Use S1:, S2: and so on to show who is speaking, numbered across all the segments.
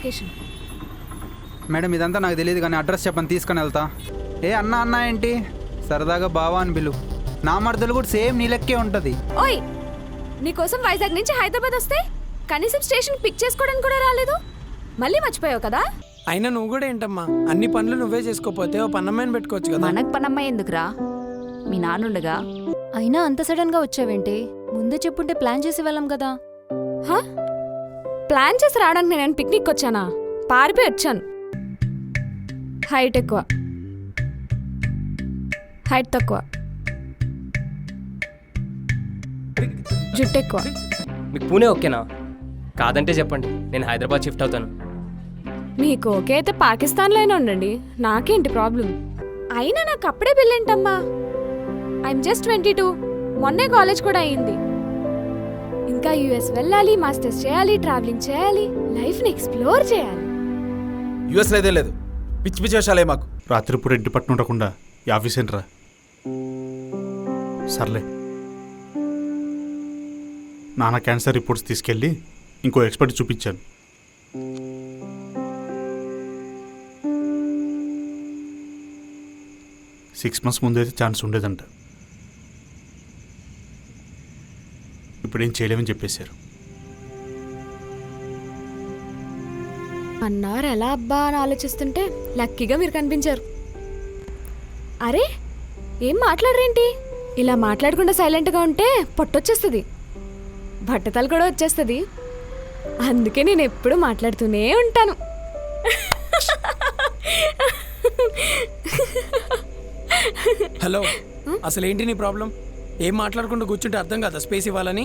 S1: Location.
S2: Madam ఇదంతా నాకు తెలియదు కానీ అడ్రస్ చెప్పని తీసుకొని వెళ్తా. ఏ అన్న అన్న ఏంటి సరదాగా బావా అని పిలు. నా మరదలు కూడా సేమ్ నీ లెక్కే ఉంటుంది.
S1: ఓయ్, నీకోసం వైజాగ్ నుంచి హైదరాబాద్ వస్తే కనీసం స్టేషన్ పిక్ చేసుకోవడానికి కూడా రాలేదు. మళ్ళీ మర్చిపోయావు కదా.
S3: అయినా నువ్వు కూడా ఏంటమ్మా, అన్ని పనులు నువ్వే చేసుకోపోతే ఓ పన్నమ్మాయిని పెట్టుకోవచ్చు కదా.
S4: మనకు పనమ్మాయి ఎందుకురా, మీ నాన్నుండగా.
S5: అయినా అంత సడన్ గా వచ్చావేంటి? ముందే చెప్పుంటే ప్లాన్ చేసి వెళ్ళాం కదా.
S1: హా? ప్లాన్ చేసి రావడానికి నేను పిక్నిక్ వచ్చానా? పారిపోయి వచ్చాను. హైట్ ఎక్కువ, హైట్ తక్కువ, జుట్టు ఎక్కువ.
S6: మీకు పూణే ఓకేనా? కాదంటే చెప్పండి, నేను హైదరాబాద్ షిఫ్ట్ అవుతాను.
S1: మీకు ఓకే అయితే పాకిస్తాన్లో అయినా ఉండండి, నాకేంటి ప్రాబ్లం. అయినా నాకు అప్పుడే పెళ్ళేంటమ్మా. I'm just 22. మొన్నే కాలేజ్ కూడా అయ్యింది. ఇంకా యూఎస్ వెళ్ళాలి, మాస్టర్స్ చేయాలి, ట్రావెలింగ్ చేయాలి, లైఫ్ని ఎక్స్ప్లోర్ చేయాలి.
S7: యూఎస్లో అయితే లేదు, పిచ్చి పిచ్చి వేషాలే మాకు.
S8: రాత్రిపూట ఇంటి పట్టు ఉండకుండా ఈ ఆఫీస్ ఏంట్రా? సర్లే, నాన్న క్యాన్సర్ రిపోర్ట్స్ తీసుకెళ్ళి ఇంకో ఎక్స్పర్ట్ చూపించాను. సిక్స్ మంత్స్ ముందైతే ఛాన్స్ ఉండేదంట. ఇప్పుడేం చేయలేమని చెప్పేశారు.
S1: అన్నారు ఎలా అబ్బా అని ఆలోచిస్తుంటే లక్కీగా మీరు కనిపించారు. అరే ఏం మాట్లాడరేంటి? ఇలా మాట్లాడకుండా సైలెంట్గా ఉంటే పొట్టొచ్చేస్తుంది, బట్టతలు కూడా వచ్చేస్తుంది. అందుకే నేను ఎప్పుడు మాట్లాడుతూనే ఉంటాను.
S3: హలో, అసలు ఏంటి నీ ప్రాబ్లం? ఏం మాట్లాడుకుంటూ కూర్చుంటే అర్థం కదా స్పేస్ ఇవ్వాలని.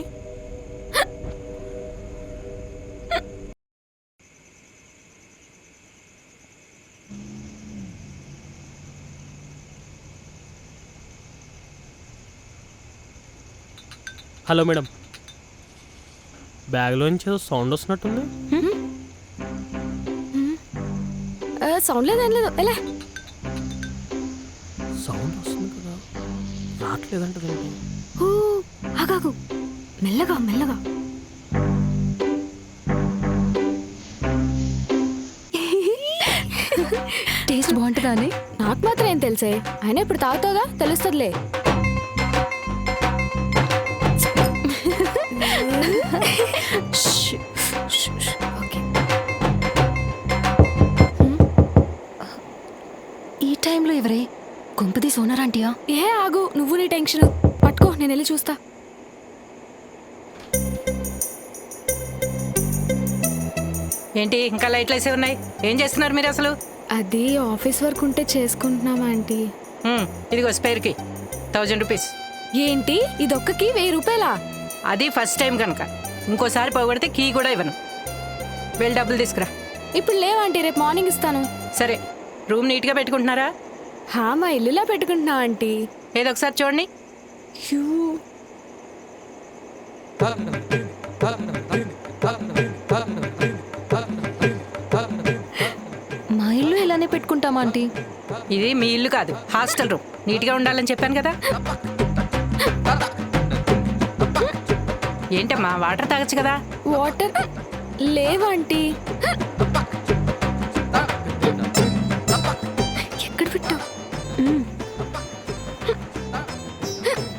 S6: హలో మేడం, బ్యాగ్లోంచి ఏదో సౌండ్ వస్తున్నట్టుంది.
S1: సౌండ్ లేదేం లేదు. ఎలా
S6: సౌండ్ వస్తుంది కదా, రావట్లేదంటే
S1: ఆగాగు, మెల్లగా మెల్లగా.
S5: టేస్ట్ బాగుంటుందా అని?
S1: నాకు మాత్రం ఏం తెలుసే, అయినా ఇప్పుడు తాగుతావుగా తెలుస్తుందిలే. ఓకే.
S5: ఈ టైంలో ఎవరే? కొంపది సోనార్ ఆంటీయా?
S1: ఏ ఆగు, నువ్వు నీ టెన్షన్ పట్టుకో, నేను వెళ్ళి చూస్తా.
S9: ఏంటి ఇంకా లైట్లు వేసే ఉన్నాయి? ఏం చేస్తున్నారు మీరు అసలు?
S1: అది ఆఫీస్ వర్క్ ఉంటే చేసుకుంటున్నామా ఆంటీ.
S9: ఇదిగో స్పేర్కి 1000 రూపీస్.
S1: ఏంటి ఇదొక్కకి 1000 రూపాయలా?
S9: అది ఫస్ట్ టైం కనుక, ఇంకోసారి పోగొడితే కీ కూడా ఇవ్వను. వెళ్ళి డబ్బులు తీసుకురా.
S1: ఇప్పుడు లేవాంటీ, రేపు మార్నింగ్ ఇస్తాను.
S9: సరే, రూమ్ నీట్గా పెట్టుకుంటున్నారా?
S1: హా, మా ఇల్లులా పెట్టుకుంటున్నా ఆంటీ.
S9: ఏదో ఒకసారి చూడండి.
S5: మా ఇల్లు ఇలానే పెట్టుకుంటాం ఆంటీ.
S9: ఇది మీ ఇల్లు కాదు, హాస్టల్ రూమ్. నీట్గా ఉండాలని చెప్పాను కదా. ఏంటమ్మా, వాటర్ తాగొచ్చు కదా.
S1: వాటర్ లేవాంటీ.
S5: ఎక్కడ పెట్టావు?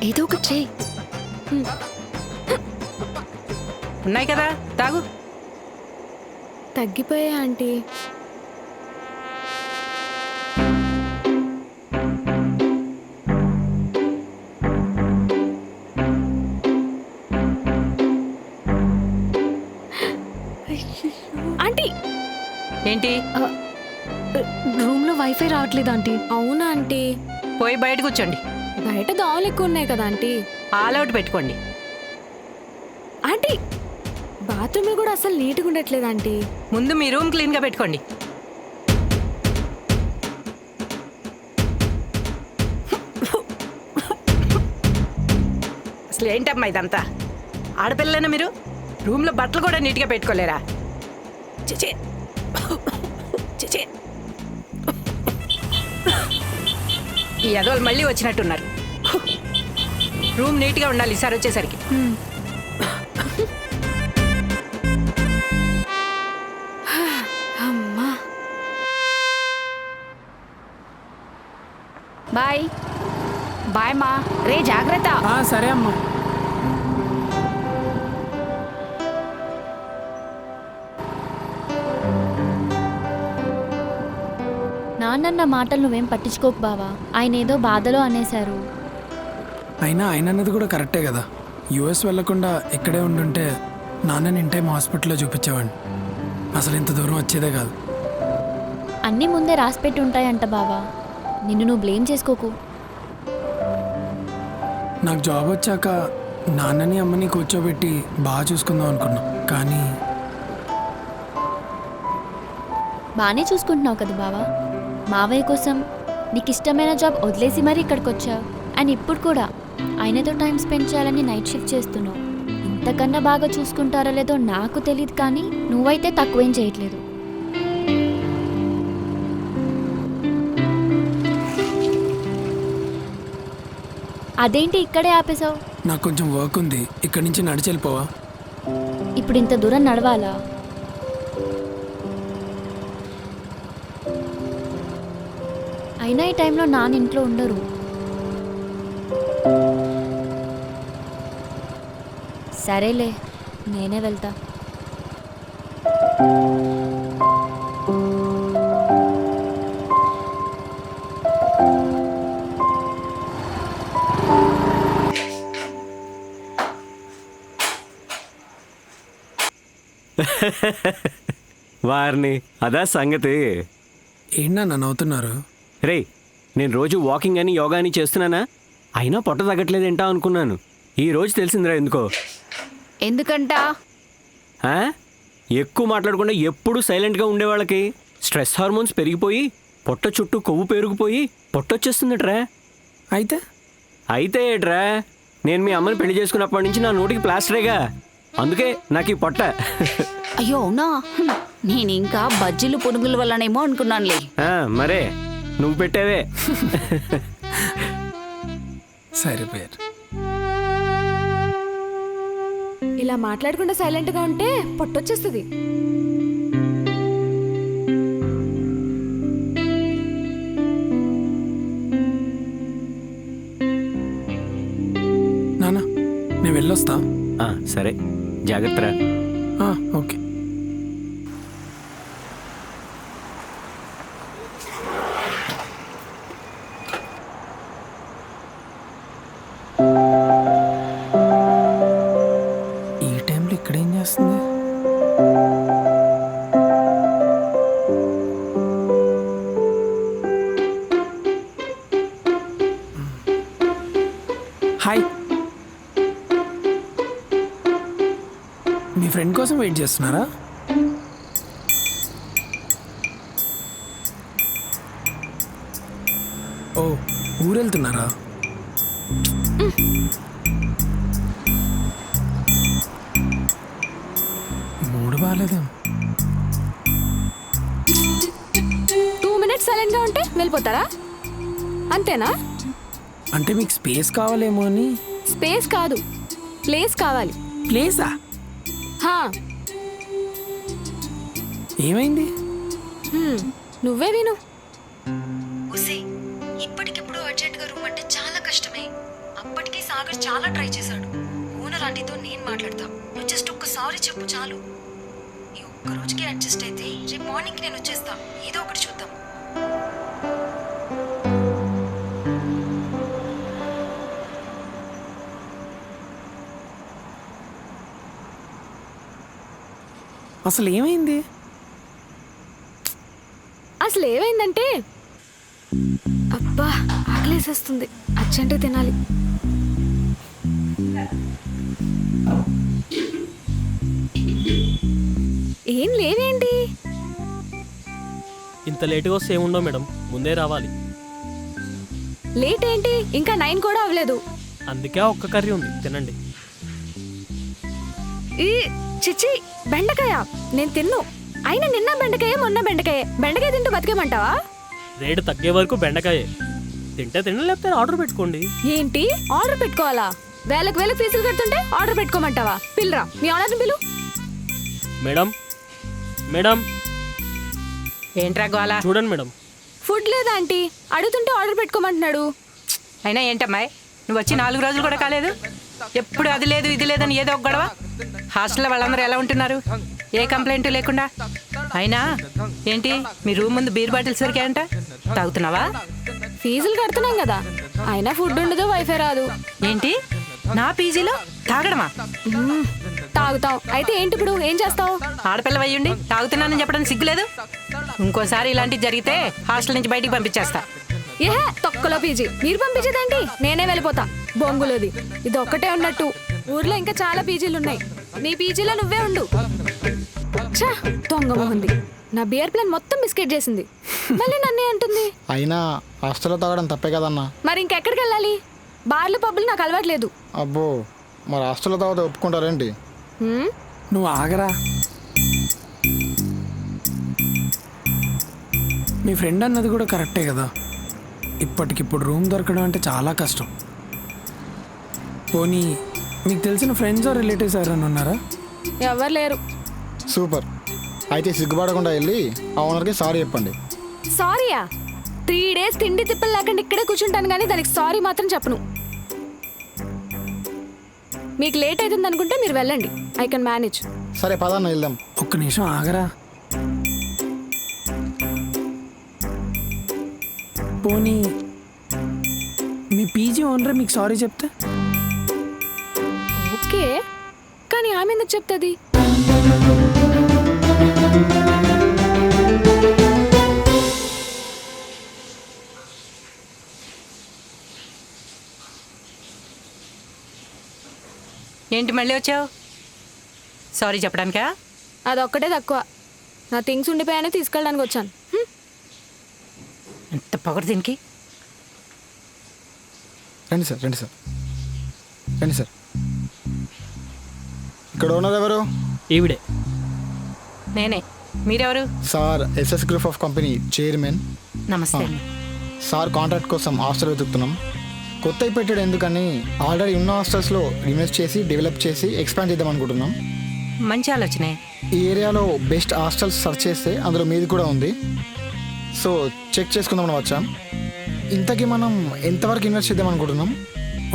S5: ఏదో ఒకటి చేయి.
S9: ఉన్నాయి కదా, తాగు.
S1: తగ్గిపోయా ఆంటీ. ఆంటీ
S9: ఏంటి?
S5: రూమ్ లో వైఫై రావట్లేదు ఆంటీ.
S1: అవునా ఆంటీ?
S9: పోయి బయట కూర్చోండి.
S1: బయట దోమలు ఎక్కువ ఉన్నాయి కదా ఆంటీ.
S9: ఆల్ అవుట్ పెట్టుకోండి.
S1: ఆంటీ బాత్రూమ్లో కూడా అసలు నీట్గా ఉండట్లేదు ఆంటీ.
S9: ముందు మీ రూమ్ క్లీన్గా పెట్టుకోండి. అసలు ఏంటమ్మా ఇదంతా? ఆడపిల్లలేనా మీరు? రూమ్లో బట్టలు కూడా నీట్గా పెట్టుకోలేరా? చిచి చిచి, ఈ ఎదవలు మళ్ళీ వచ్చినట్టున్నారు. రూమ్ నీట్గా ఉండాలి ఈసారి వచ్చేసరికి.
S4: బాయ్ బాయ్ మా. రే జాగ్రత్త.
S3: సరే అమ్మా.
S5: నాన్నన్న మాటలు నువ్వేం పట్టించుకోకు బావా. ఆయన ఏదో బాధలో అనేశారు.
S3: అయినా ఆయన అన్నది కూడా కరెక్టే కదా. యూఎస్ వెళ్లకుండా ఇక్కడే ఉండుంటే నాన్నని ఇన్ టైం హాస్పిటల్లో చూపించేవాడిని. అసలు ఇంత దూరం వచ్చేదే కాదు.
S5: అన్నీ ముందే రాసిపెట్టి ఉంటాయంట బావా. నిన్ను నువ్వు బ్లేమ్ చేసుకోకు.
S3: నాకు జాబ్ వచ్చాక నాన్నని అమ్మని కూర్చోబెట్టి బాగా చూసుకుందాం అనుకున్నా. కానీ
S5: బాగానే చూసుకుంటున్నావు కదా బావా. మావయ్య కోసం నీకు ఇష్టమైన జాబ్ వదిలేసి మరీ ఇక్కడికి వచ్చావు. అండ్ ఇప్పుడు కూడా ఆయనతో టైం స్పెండ్ చేయాలని నైట్ షిఫ్ట్ చేస్తున్నావు. ఇంతకన్నా బాగా చూసుకుంటారో లేదో నాకు తెలియదు, కానీ నువ్వైతే తక్కువేం చేయట్లేదు. అదేంటి ఇక్కడే ఆపేశావు?
S3: నాకు కొంచెం వర్క్ ఉంది. ఇక్కడి నుంచి నడిచి వెళ్ళిపోవా?
S5: ఇప్పుడు ఇంత దూరం నడవాలా? అయినా ఈ టైంలో నాన్న ఇంట్లో ఉండరు. సరేలే, నేనే వెళ్తా.
S10: వారిని అదా సంగతి.
S3: ఏంటన్నా నవ్వుతున్నారు?
S10: రే, నేను రోజు వాకింగ్ అని యోగా అని చేస్తున్నానా? అయినా పొట్ట తగ్గట్లేదేంటా అనుకున్నాను. ఈ రోజు తెలిసిందిరా ఎందుకో.
S4: ఎందుకంట?
S10: ఆ? ఎక్కువ మాట్లాడకుండా ఎప్పుడు సైలెంట్గా ఉండేవాళ్ళకి స్ట్రెస్ హార్మోన్స్ పెరిగిపోయి పొట్ట చుట్టూ కొవ్వు పెరిగిపోయి పొట్టొచ్చేస్తుందట్రా.
S3: అయితే
S10: అయితే ఏట్రా, నేను మీ అమ్మని పెళ్లి చేసుకున్నప్పటి నుంచి నా నోటికి ప్లాస్టరేగా. అందుకే నాకు ఈ పొట్ట.
S4: అయ్యో అవునా? నేను ఇంకా బజ్జీలు పునుగుల వల్లనేమో అనుకున్నానులే.
S10: మరే నువ్వు పెట్టావే.
S3: సరిపోయారు.
S1: ఇలా మాట్లాడకుండా సైలెంట్గా ఉంటే పొట్టొచ్చేస్తుంది.
S3: నానా నేను వెళ్ళొస్తా.
S10: సరే, జాగ్రత్త.
S3: ఓకే. ఈ టైంలో ఇక్కడ ఏం చేస్తుంది? హాయ్. మీ ఫ్రెండ్ కోసం వెయిట్ చేస్తున్నారా? ఓ, ఊరెళ్తున్నారా? మూడు బాగాలేదేం.
S1: 2 minutes సైలెంట్గా ఉంటే వెళ్ళిపోతారా? అంతేనా?
S3: అంటే మీకు స్పేస్ కావాలేమో అని.
S1: స్పేస్ కాదు, ప్లేస్ కావాలి.
S3: ప్లేసా?
S1: హా.
S3: ఏమైంది?
S1: నువ్వే విను.
S5: ఇప్పటికిప్పుడు అర్జెంట్గా రూమ్ అంటే చాలా కష్టమే. అప్పటికే సాగర్ చాలా ట్రై చేశాడు. ఓనర్ ఆంటీతో నేను మాట్లాడతా. నువ్వు జస్ట్ ఒక్కసారి చెప్పు చాలు. ఈ ఒక్క రోజుకి అడ్జస్ట్ అయితే రేపు మార్నింగ్కి నేను వచ్చేస్తా. ఏదో ఒకటి చూద్దాం.
S3: అసలు ఏమైంది?
S1: అసలు ఏమైందంటే, అబ్బా ఆకలేసేస్తుంది, అర్జెంట్గా తినాలి. ఏం లేవేంటి?
S6: ఇంత లేటుగా వస్తే ఏముండవు మేడం, ముందే రావాలి.
S1: లేట్ ఏంటి? ఇంకా 9 కూడా అవ్వలేదు.
S6: అందుకే ఒక్క కర్రీ ఉంది, తినండి.
S1: ఈ చిచ్చి బెండకాయ నేను తిన్ను. అయినా నిన్న బెండకాయ మొన్న బెండకాయ. బెండకాయ తింటూ బతికేమంటావా?
S6: రేటు తగ్గే వరకు బెండకాయే తింటే తినండి, లేకపోతే ఆర్డర్ పెట్టుకోండి.
S1: ఏంటి ఆర్డర్ పెట్టుకోవాలా? వేలకు ఫీజులు కడుతుంటే ఆర్డర్ పెట్టుకోమంటావా? పిల్లరా, మీ ఆర్డర్ని పిలు.
S6: మేడం మేడం
S9: ఏంట్రా గోలా?
S6: చూడండి మేడం,
S1: ఫుడ్ లేదా ఆంటీ, అడుగుతుంటే ఆర్డర్ పెట్టుకోమంటున్నాడు.
S9: అయినా ఏంటమ్మాయి, నువ్వు వచ్చి 4 రోజులు కూడా కాలేదు, ఎప్పుడు అది లేదు ఇది లేదని ఏదో ఒక గొడవ. హాస్టల్లో వాళ్ళందరూ ఎలా ఉంటున్నారు? ఏ కంప్లైంట్ లేకుండా. అయినా ఏంటి, మీ రూమ్ ముందు బీర్ బాటిల్స్ దొరికాయంట, తాగుతున్నావా?
S1: ఫీజులు కడుతున్నాం కదా, అయినా ఫుడ్ ఉండదు, వైఫై రాదు.
S9: ఏంటి, నా పీజీలో తాగడమా?
S1: తాగుతాం. అయితే ఏంటి ఇప్పుడు, ఏం చేస్తావు?
S9: ఆడపిల్ల అయ్యుండి తాగుతున్నానని చెప్పడానికి సిగ్గులేదు? ఇంకోసారి ఇలాంటివి జరిగితే హాస్టల్ నుంచి బయటికి పంపించేస్తా.
S1: ఏహే, తొక్కలో పీజీ. మీరు పంపించేదేంటి, నేనే వెళ్ళిపోతా. బొంగులోది ఇది ఒక్కటే ఉన్నట్టు, ఊర్లో ఇంకా చాలా పీజీలు ఉన్నాయి. నీ పీజీలో నువ్వే ఉండు. ఛా, దొంగ మొహంది. నా బియర్ ప్లాన్ మొత్తం బిస్కెట్ చేసింది, మళ్ళీ నన్నే అంటుంది.
S11: అయినా హాస్టల్లో తాగడం తప్పే కదన్నా.
S1: మరి ఇంకెక్కడికి వెళ్ళాలి? బార్లు పబ్బులు నాకు అలవాట్లేదు.
S11: అబ్బో, మరి హాస్టల్లో తాగితే ఒప్పుకుంటారేంటి?
S3: నువ్వు ఆగరా. మీ ఫ్రెండ్ అన్నది కూడా కరెక్టే కదా, ఇప్పటికిప్పుడు రూమ్ దొరకడం అంటే చాలా కష్టం. పోనీ మీకు తెలిసిన ఫ్రెండ్స్ రిలేటివ్స్ ఎవరైనా ఉన్నారా?
S1: ఎవరు లేరు.
S11: సూపర్. అయితే సిగ్గుపడకుండా వెళ్ళి ఆ ఓనర్కి సారీ చెప్పండి.
S1: సారీయా? 3 days తిండి తిప్పలు లేకుండా ఇక్కడే కూర్చుంటాను కానీ దానికి సారీ మాత్రం చెప్పను. మీకు లేట్ అవుతుంది అనుకుంటే మీరు వెళ్ళండి, ఐ కెన్ మేనేజ్.
S11: సరే పదన్న వెళ్దాం.
S3: ఒక్క నిమిషం ఆగరా. పోనీ మీ పీజీ ఓనర్ మీకు సారీ చెప్తే?
S1: ఓకే, కానీ ఆమె ఎందుకు చెప్తుంది?
S9: ఏంటి మళ్ళీ వచ్చావు? సారీ చెప్పడానికా?
S1: అదొక్కటే తక్కువ, నా థింగ్స్ ఉండిపోయానే తీసుకెళ్ళడానికి వచ్చాను.
S9: ఎంత పొగరు దీనికి.
S11: రండి సార్, రండి సార్, రండి సార్. ఇక్కడ ఓనర్ ఎవరు?
S6: ఈవిడే.
S9: నేనే. మీరెవరు?
S11: Sir, SS group of company chairman.
S9: నమస్తే అండి.
S11: సార్ కాంట్రాక్ట్ కోసం హాస్టల్ వెతుకుతున్నాం. కొత్తవి పెట్టాడు ఎందుకని ఆల్రెడీ ఉన్న హాస్టల్స్లో ఇన్వెస్ట్ చేసి డెవలప్ చేసి ఎక్స్పాండ్ చేద్దాం అనుకుంటున్నాం.
S9: మంచి ఆలోచనే.
S11: ఈ ఏరియాలో బెస్ట్ హాస్టల్స్ సెర్చ్ చేస్తే అందులో మీది కూడా ఉంది. సో చెక్ చేసుకుందామని వచ్చాం. ఇంతకీ మనం ఎంతవరకు ఇన్వెస్ట్ చేద్దాం అనుకుంటున్నాం?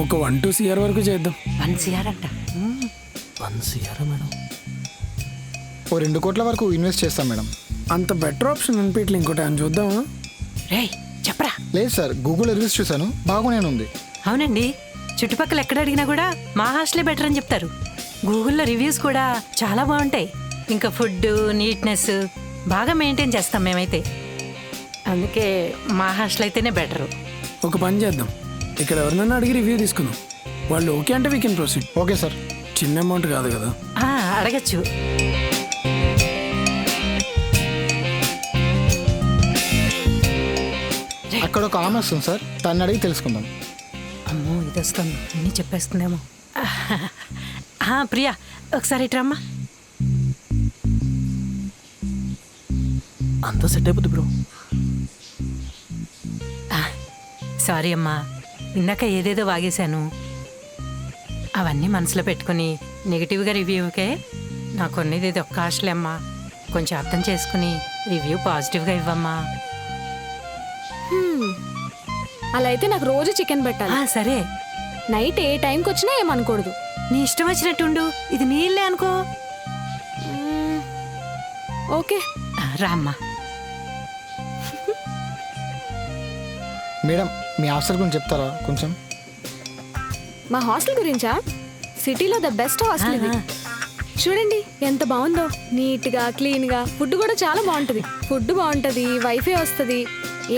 S3: ఒక 1 to 2 CR వరకు చేద్దాం.
S9: 1 CR అంట.
S10: 1 CR మేడం?
S11: ఓ 2 కోట్ల వరకు ఇన్వెస్ట్ చేస్తాం మేడం.
S3: అంత బెటర్ ఆప్షన్ అనిపించలే, ఇంకోటి అని చూద్దామా?
S9: రేయ్ చెప్పరా.
S11: లేదు సార్, గూగుల్ రివ్యూస్ చూశాను, బాగానే ఉంది.
S9: అవునండి, చుట్టుపక్కల ఎక్కడ అడిగినా కూడా మా హాస్టలే బెటర్ అని చెప్తారు. గూగుల్లో రివ్యూస్ కూడా చాలా బాగుంటాయి. ఇంకా ఫుడ్, నీట్నెస్ బాగా మెయింటైన్ చేస్తాం మేమైతే. అందుకే మా హాస్టల్ అయితేనే బెటరు.
S3: ఒక పని చేద్దాం, ఇక్కడ ఎవరినైనా అడిగి రివ్యూ తీసుకుందాం. వాళ్ళు ఓకే అంటే we can proceed.
S11: Okay sir.
S3: చిన్న అమౌంట్ కాదు కదా.
S9: అడగచ్చు.
S11: అక్కడ ఒక ఆమె వస్తుంది సార్, తను అడిగి తెలుసుకుందాం.
S9: అమ్మో, ఇది వస్తుంది, అన్నీ చెప్పేస్తుందేమో. ప్రియా, ఒకసారి ఇట్రమ్మా.
S10: అంతా సెట్ అయిపోద్ది బ్రో.
S9: సారీ అమ్మా, ఇందాక ఏదేదో వాగేశాను. అవన్నీ మనసులో పెట్టుకుని నెగిటివ్గా రివ్యూకే నాకు ఉన్నది ఇది ఒక్క హాస్టలే అమ్మా. కొంచెం అర్థం చేసుకుని రివ్యూ పాజిటివ్గా ఇవ్వమ్మా.
S1: అలా అయితే నాకు రోజు చికెన్ పెట్టాలి.
S9: సరే.
S1: నైట్ ఏ టైంకి వచ్చినా ఏమనకూడదు.
S9: నీ ఇష్టం వచ్చినట్టుండు, ఇది నీ ఇల్లే అనుకో.
S1: ఓకే
S9: రామ్మా.
S11: మేడం, మీ హాస్టల్ గురించి చెప్తారా కొంచెం?
S1: మా హాస్టల్ గురించా? సిటీలో ద బెస్ట్ హాస్టల్ ఇది. చూడండి ఎంత బాగుందో, నీట్గా క్లీన్గా. ఫుడ్ కూడా చాలా బాగుంటుంది. ఫుడ్ బాగుంటుంది, వైఫై వస్తుంది,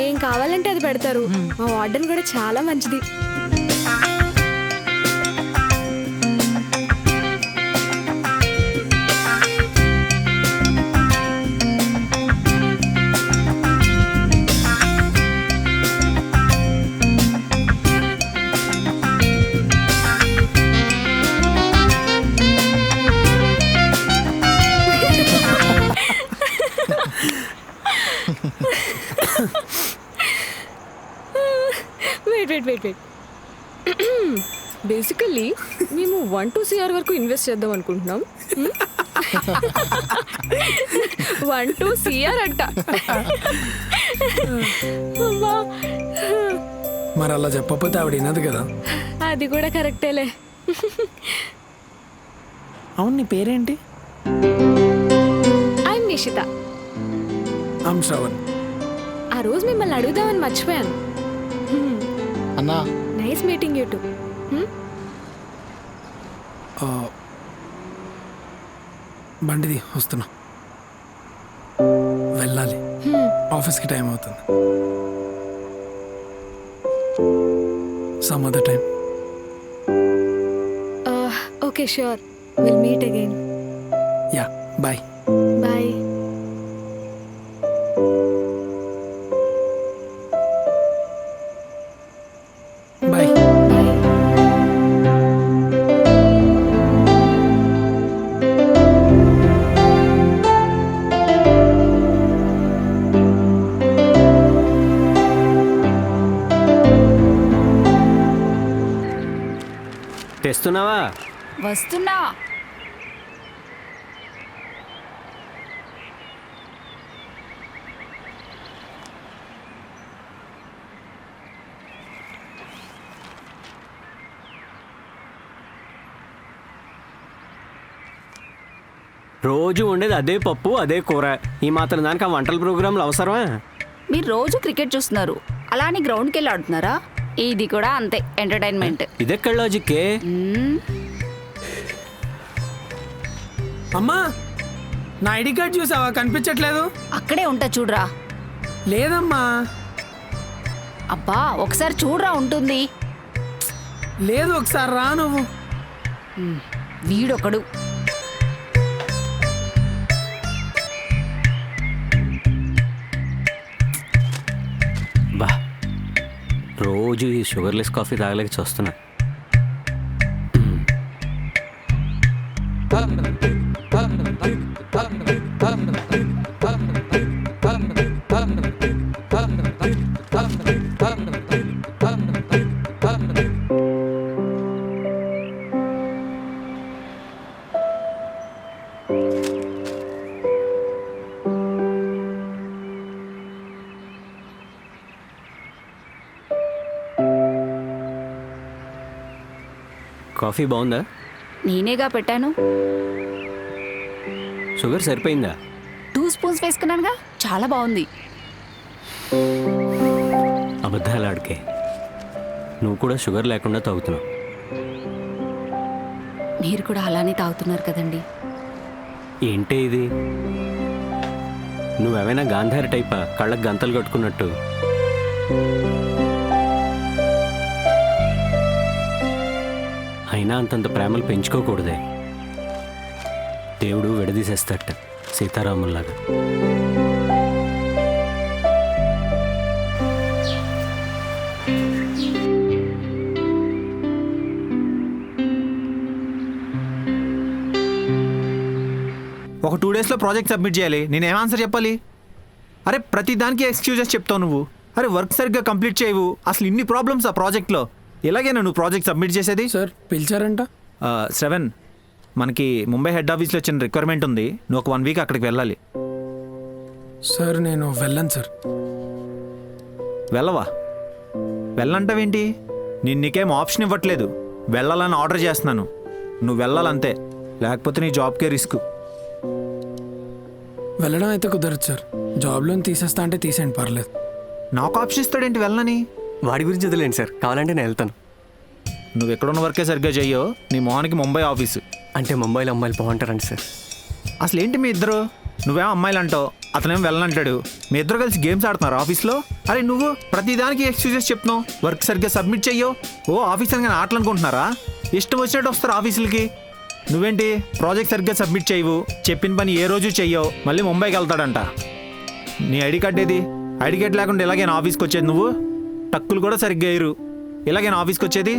S1: ఏం కావాలంటే అది పెడతారు. మా వార్డెన్ కూడా చాలా మంచిది. వెయిట్ బేసికల్లీ మేము 1 to 2 CR వరకు ఇన్వెస్ట్ చేద్దాం అనుకుంటున్నాం. 1 to 2 CR అంట. అమ్మా.
S3: మరి అలా చెప్పకపోతే ఆవిడ వినదు కదా.
S1: అది కూడా కరెక్టేలే.
S3: అవును, నీ పేరేంటి?
S1: I'm Nishita.
S3: ఐమ్ శ్రవణ్.
S1: ఆ రోజు మిమ్మల్ని అడుగుదామని మర్చిపోయాను.
S11: అన్నా
S1: నైస్ మీటింగ్ యూ టు.
S3: బండిది వస్తున్నా, వెళ్ళాలి, ఆఫీస్కి టైం అవుతుంది. Some other time.
S1: Okay sure, will meet again.
S3: Yeah, bye.
S1: Bye.
S3: Bye.
S10: తెస్తున్నావా?
S4: వస్తున్నా.
S10: రోజు ఉండేది అదే పప్పు అదే కూర, ఈ మాత్రం దానికి ఆ వంటల ప్రోగ్రాంలు అవసరమా?
S4: మీరు రోజు క్రికెట్ చూస్తున్నారు, అలా అని గ్రౌండ్కి వెళ్ళి ఆడుతున్నారా? ఇది కూడా అంతే, ఎంటర్టైన్మెంట్.
S10: ఇదెక్కడ లాజిక్కే?
S3: అమ్మా, నా ఐడి కార్డ్ చూసావా? కనిపించట్లేదు.
S4: అక్కడే ఉంటా, చూడరా.
S3: లేదమ్మా.
S4: అబ్బా, ఒకసారి చూడరా, ఉంటుంది.
S3: లేదు, ఒకసారి రా నువ్వు.
S4: వీడొకడు.
S10: బా, రోజు ఈ షుగర్లెస్ కాఫీ తాగలేక చూస్తున్నా. కాఫీ బాగుందా?
S4: నేనేగా పెట్టాను.
S10: షుగర్ సరిపోయిందా?
S4: 2 స్పూన్స్ వేసుకున్నానుగా, చాలా బాగుంది.
S10: అబద్ధాలు ఆడికే, నువ్వు కూడా షుగర్ లేకుండా తాగుతున్నావు.
S4: మీరు కూడా అలానే తాగుతున్నారు కదండి.
S10: ఏంటే ఇది? నువ్వేమైనా గాంధారి టైపా, కళ్ళకు గంతలు కట్టుకున్నట్టు? అయినా అంతంత ప్రేమలు పెంచుకోకూడదే, దేవుడు విడదీసేస్తాట సీతారాముల్లాగా.
S2: ఒక 2 డేస్లో ప్రాజెక్ట్ సబ్మిట్ చేయాలి. నేనేం ఆన్సర్ చెప్పాలి? అరే ప్రతి దానికి ఎక్స్క్యూజెస్ చెప్తావు నువ్వు. అరే వర్క్ సరిగ్గా కంప్లీట్ చేయవు. అసలు ఇన్ని ప్రాబ్లమ్స్ ఆ ప్రాజెక్ట్లో. ఎలాగైనా నువ్వు ప్రాజెక్ట్ సబ్మిట్ చేసేది?
S3: సార్ పిలిచారంట.
S2: శ్రవణ్, మనకి ముంబై హెడ్ ఆఫీస్లో వచ్చిన రిక్వైర్మెంట్ ఉంది. నువ్వు ఒక 1 వీక్ అక్కడికి వెళ్ళాలి.
S3: సార్ నేను వెళ్ళను సార్.
S2: వెళ్ళవా? వెళ్ళంటావేంటి? నేను నీకేం ఆప్షన్ ఇవ్వట్లేదు, వెళ్ళాలని ఆర్డర్ చేస్తున్నాను. నువ్వు వెళ్ళాలంతే, లేకపోతే నీ జాబ్కే రిస్క్.
S3: వెళ్ళడం అయితే కుదరదు సార్. జాబ్లోని తీసేస్తా అంటే తీసేయండి, పర్లేదు.
S2: నాకు ఆప్షన్ ఇస్తాడేంటి వెళ్ళని?
S6: వాడి గురించి వదిలేండి సార్, కావాలంటే నేను వెళ్తాను.
S2: నువ్వు ఎక్కడున్న వర్కే సరిగ్గా చెయ్యో, నీ మొహానికి ముంబై ఆఫీసు.
S6: అంటే ముంబైలో అమ్మాయిలు బాగుంటారండి సార్.
S2: అసలు ఏంటి మీ ఇద్దరు? నువ్వేం అమ్మాయిలు అంటావు, అతనేం వెళ్ళనంటాడు. మీ ఇద్దరు కలిసి గేమ్స్ ఆడుతున్నారు ఆఫీస్లో. అరే నువ్వు ప్రతిదానికి ఎక్స్క్యూజెస్ చెప్తున్నావు, వర్క్ సరిగ్గా సబ్మిట్ చెయ్యో. ఓ ఆఫీస్ అని ఆటలు అనుకుంటున్నారా? ఇష్టం వచ్చినట్టు వస్తారు ఆఫీసులకి. నువ్వేంటి ప్రాజెక్ట్ సరిగ్గా సబ్మిట్ చేయవు, చెప్పిన పని ఏ రోజు చెయ్యవు, మళ్ళీ ముంబైకి వెళ్తాడంట. నీ ఐడి కార్డ్ ఏది? ఐడి కార్డ్ లేకుండా ఎలాగైనా ఆఫీస్కి వచ్చేది నువ్వు? టక్కులు కూడా సరిగ్గా వేయరు, ఎలాగైనా ఆఫీస్కి వచ్చేది?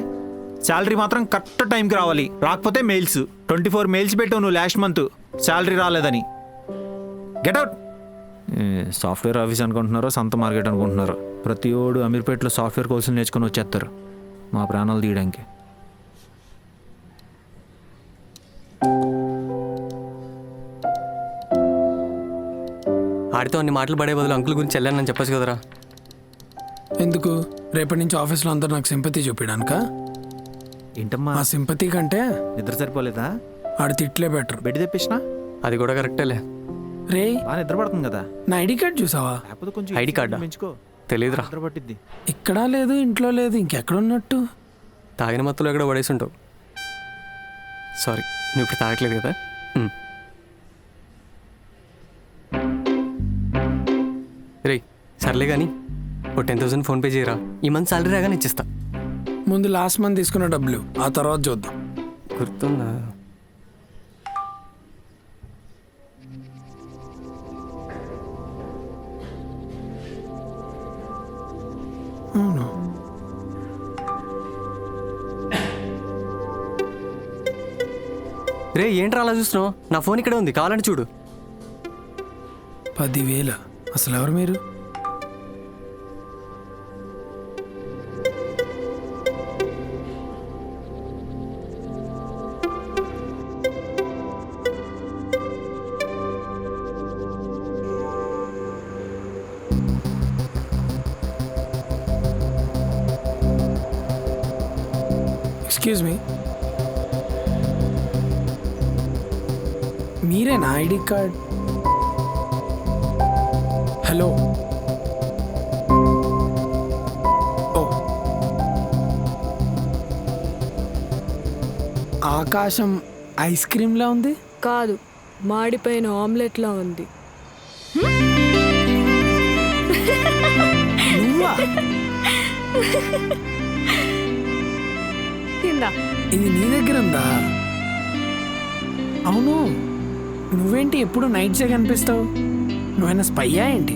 S2: శాలరీ మాత్రం కరెక్ట్ టైంకి రావాలి, రాకపోతే మెయిల్స్. 24 మెయిల్స్ పెట్టావు నువ్వు లాస్ట్ మంత్ శాలరీ రాలేదని. గెట్అవుట్. సాఫ్ట్వేర్ ఆఫీస్ అనుకుంటున్నారో సొంత మార్కెట్ అనుకుంటున్నారో, ప్రతి ఓడు అమీర్పేటలో సాఫ్ట్వేర్ కోర్సులు నేర్చుకొని వచ్చేస్తారు మా ప్రాణాలు తీయడానికి.
S6: ఆడితో అన్ని మాటలు పడే బదులు అంకుల్ గురించి వెళ్ళానని చెప్పచ్చు కదరా.
S3: ఎందుకు రేపటి నుంచి ఆఫీస్లో అందరూ నాకు సింపతి చూపించడానికా?
S2: ఏంటమ్మా
S3: ఆ సింపతి కంటే
S2: నిద్ర సరిపోలేదా?
S3: ఆడు తిట్లే బెటర్.
S2: బెడ్ తెప్పించినా
S6: అది కూడా కరెక్టేలే.
S3: రే,
S2: బాగా నిద్ర పడుతుంది కదా.
S3: నా ఐడి కార్డ్ చూసావా?
S2: లేకపోతే కొంచెం
S6: ఐడి కార్డా?
S2: పెంచుకో,
S6: తెలీదురా.
S2: నిద్ర పట్టిద్ది.
S3: ఇక్కడా లేదు, ఇంట్లో లేదు, ఇంకెక్కడున్నట్టు?
S6: తాగిన మత్తులో ఎక్కడ పడేసి ఉంటావు. సారీ, నువ్వు ఇప్పుడు తాగట్లేదు కదా. రే సర్లే కానీ ఓ 10,000 ఫోన్పే చేయరా. ఈ మంత్ సాలరీ రాగానే ఇచ్చేస్తా.
S3: ముందు లాస్ట్ మంత్ తీసుకున్న డబ్బులు, ఆ తర్వాత చూద్దాం.
S6: గుర్తుందా?
S3: అవును.
S6: రే ఏంట్రా అలా చూస్తున్నావు? నా ఫోన్ ఇక్కడే ఉంది, కావాలని చూడు.
S3: 10,000? అసలు ఎవరు మీరు? ఎక్స్క్యూజ్ మీ, మీరేనా ఐడి కార్డ్? హలో. ఓ, ఆకాశం ఐస్ క్రీమ్లా ఉంది.
S1: కాదు, మాడిపోయిన ఆమ్లెట్లా ఉంది.
S3: నువ్వా?
S1: తిందా?
S3: ఇది నీ దగ్గర ఉందా? అవును, నువ్వేంటి ఎప్పుడు నైట్సే కనిపిస్తావు? నువ్వైనా స్పయ్యా ఏంటి?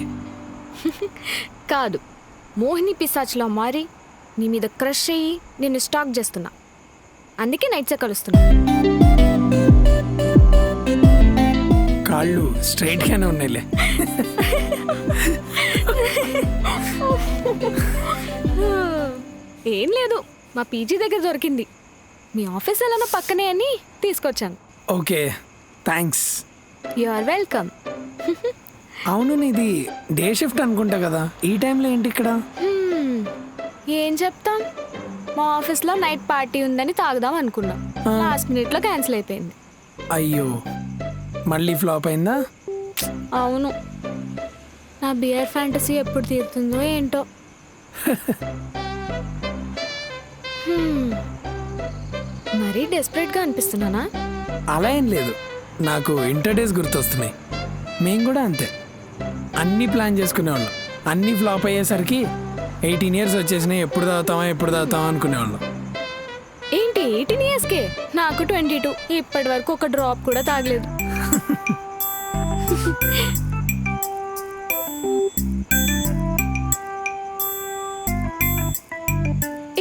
S1: కాదు, మోహిని పిశాచ్లా మారి నీ మీద క్రష్ అయ్యి నిన్ను స్టాక్ చేస్తున్నా. అందుకే నైట్సే కలుస్తున్నా.
S3: కాళ్ళు స్ట్రైట్గానే ఉన్నాయిలే.
S1: ఏం లేదు, మా పీజీ దగ్గర దొరికింది. మీ ఆఫీస్ ఎలా పక్కనే అని తీసుకొచ్చాను.
S3: Okay, thanks.
S1: You are welcome.
S3: అవును, నీది డే షిఫ్ట్ అనుకుంటా కదా, ఈ టైంలో ఏంటి ఇక్కడ?
S1: ఏం చెప్తాం, మా ఆఫీస్లో నైట్ పార్టీ ఉందని తాగుదాం అనుకున్నాం. లాస్ట్ మినిట్లో క్యాన్సిల్ అయిపోయింది.
S3: అయ్యో, మళ్ళీ ఫ్లాప్ అయిందా?
S1: అవును, నా బియర్ ఫ్యాంటసీ ఎప్పుడు తీరుతుందో ఏంటో. మరీ డెస్పరేట్గా అనిపిస్తున్నానా?
S3: అలా ఏం లేదు, నాకు ఇంటర్ డేస్ గుర్తొస్తున్నాయి. మేము కూడా అంతే, అన్నీ ప్లాన్ చేసుకునేవాళ్ళం. అన్నీ ఫ్లాప్ అయ్యేసరికి 18 years వచ్చేసినాయి, ఎప్పుడు తాగుతామా అనుకునేవాళ్ళం.
S1: ఏంటి 18 yearsకే? నాకు 22. ఇప్పటి వరకు ఒక డ్రాప్ కూడా తాగలేదు.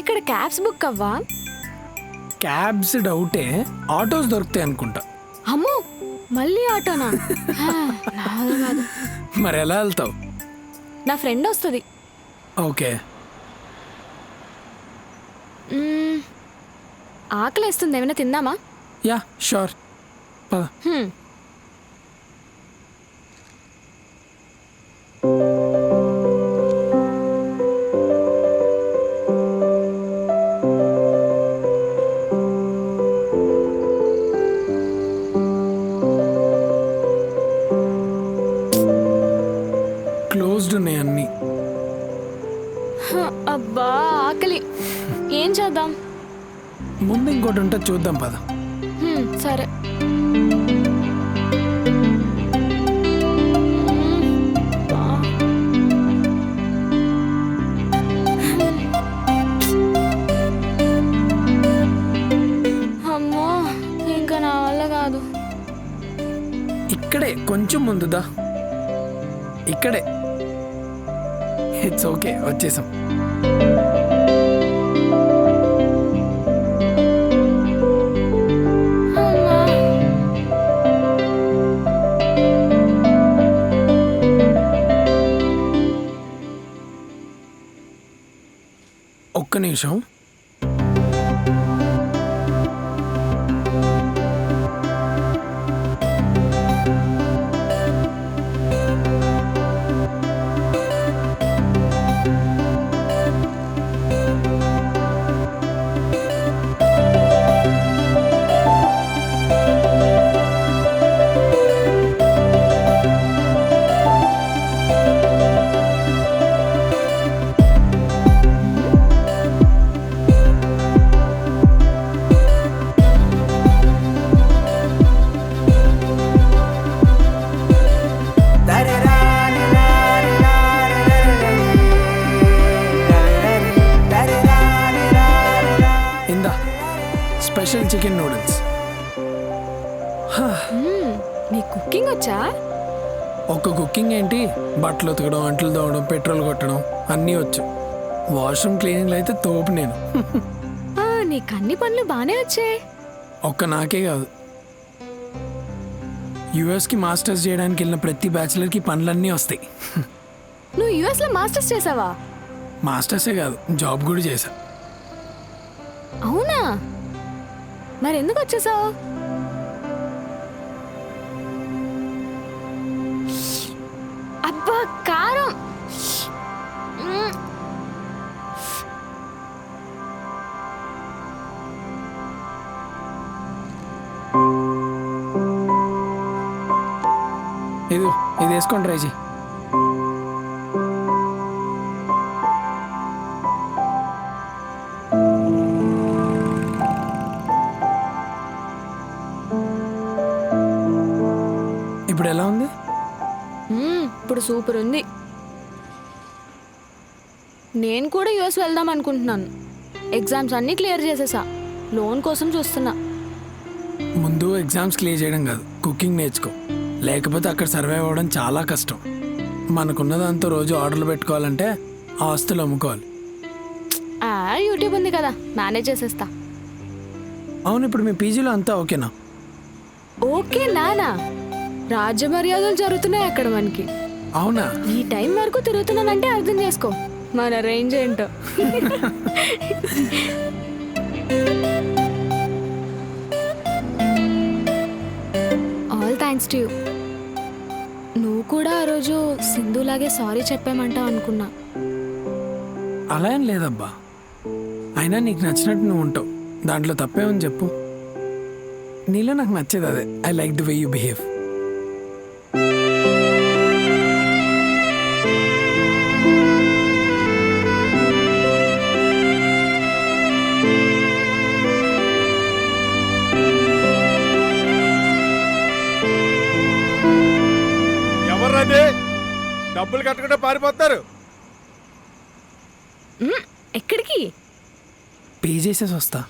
S1: ఇక్కడ క్యాబ్స్ బుక్ అవ్వా?
S3: క్యాబ్స్ డౌటే, ఆటోస్ దొరుకుతాయి అనుకుంటా.
S1: అమ్మో, మళ్ళీ ఆటోనా? నాది కాదు.
S3: మరి ఎలా వెళ్తావు?
S1: నా ఫ్రెండ్ వస్తుంది.
S3: ఓకే.
S1: ఆకలేస్తుంది, ఏమైనా తిందామా?
S3: యా షూర్, పద. క్లోజ్డ్ ఉన్నాయి అన్నీ.
S1: అబ్బా ఆకలి, ఏం చేద్దాం?
S3: ముందు ఇంకోటి ఉంటే చూద్దాం, పద.
S1: సరే. అమ్మో, ఇంకా నా వల్ల కాదు.
S3: ఇక్కడే కొంచెం ముందుదా, ఇక్కడే. ఇట్స్ ఓకే, వచ్చేసాం. ఒక్క నిమిషం. ఇందా స్పెషల్ చికెన్ నూడిల్స్.
S1: నీ కుకింగ్ వచ్చా?
S3: ఒక్క కుకింగ్ ఏంటి, బట్టలు ఉతకడం, అంట్లు తోవడం, పెట్రోల్ కొట్టడం అన్నీ వచ్చు. వాష్రూమ్ క్లీనింగ్లో అయితే తోపు నేను.
S1: నీకు అన్ని పనులు బాగానే వచ్చాయి.
S3: ఒక్క నాకే కాదు, యుఎస్కి మాస్టర్స్ చేయడానికి వెళ్ళిన ప్రతి బ్యాచిలర్కి పనులన్నీ వస్తాయి.
S1: నువ్వు యుఎస్లో మాస్టర్స్ చేసావా?
S3: మాస్టర్సే కాదు, జాబ్ కూడా చేశా.
S1: అవునా? మరి ఎందుకు వచ్చేసావు? అబ్బా కారం.
S3: ఇది వేసుకొని ట్రై చేయి. ఇప్పుడు ఎలా ఉంది?
S1: ఇప్పుడు సూపర్ ఉంది. నేను కూడా యుఎస్ వెళ్దాం అనుకుంటున్నాను. ఎగ్జామ్స్ అన్నీ క్లియర్ చేసేసా. లోన్ కోసం చూస్తున్నా.
S3: ముందు ఎగ్జామ్స్ క్లియర్ చేయడం కాదు, కుకింగ్ నేర్చుకో. లేకపోతే అక్కడ సర్వైవ్ అవ్వడం చాలా కష్టం. మనకున్న దాంతో రోజు ఆర్డర్లు పెట్టుకోవాలంటే ఆస్తులు అమ్ముకోవాలి.
S1: యూట్యూబ్ ఉంది కదా, మేనేజ్ చేసేస్తా.
S3: అవును, ఇప్పుడు మీ పీజీలో అంతా ఓకేనా?
S1: ఓకే నానా, రాజ్య మర్యాదలు జరుగుతున్నాయి అక్కడ మనకి.
S3: అవునా?
S1: ఈ టైం వరకు తిరుగుతున్నానంటే అర్థం చేసుకో మన రేంజ్ ఏంటో. All thanks to you. నువ్వు కూడా ఆ రోజు సింధులాగే సారీ చెప్పామంటావు అనుకున్నా.
S3: అలా ఏం లేదబ్బా, అయినా నీకు నచ్చినట్టు నువ్వు ఉంటావు, దాంట్లో తప్పేమని చెప్పు. నీలో నాకు నచ్చేది అదే. I like the way you behave.
S7: ఎవర్రది? డబ్బులు కట్టకుండా పారిపోతారు.
S1: ఎక్కడికి?
S3: పే చేసేసి వస్తా.